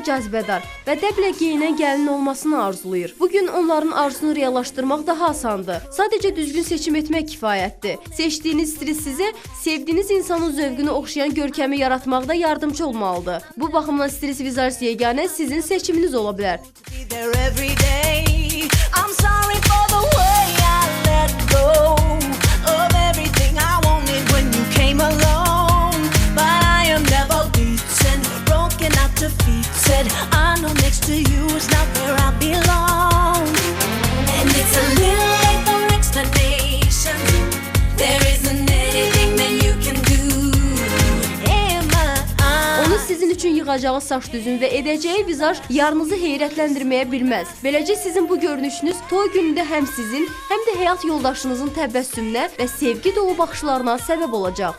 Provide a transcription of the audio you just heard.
cazibədar və dəblə geyinən gəlin olmasını arzulayır. Bugün onların arzusunu reallaşdırmaq daha asandır. Sadəcə düzgün seçim etmək kifayətdir. Seçdiyiniz stil sizə sevdiyiniz insanın zövqünü oxşayan görkəmi yaratmaqda yardımcı olmalıdır. Bu baxımdan stilist Vizaj yeganə sizin seçiminiz ola bilər. Sizin üçün yığacağı saç düzün və edəcəyi vizaj yarınızı heyrətləndirməyə bilməz. Beləcə sizin bu görünüşünüz toy günündə həm sizin, həm də həyat yoldaşınızın təbəssümünə və sevgi dolu baxışlarına səbəb olacaq.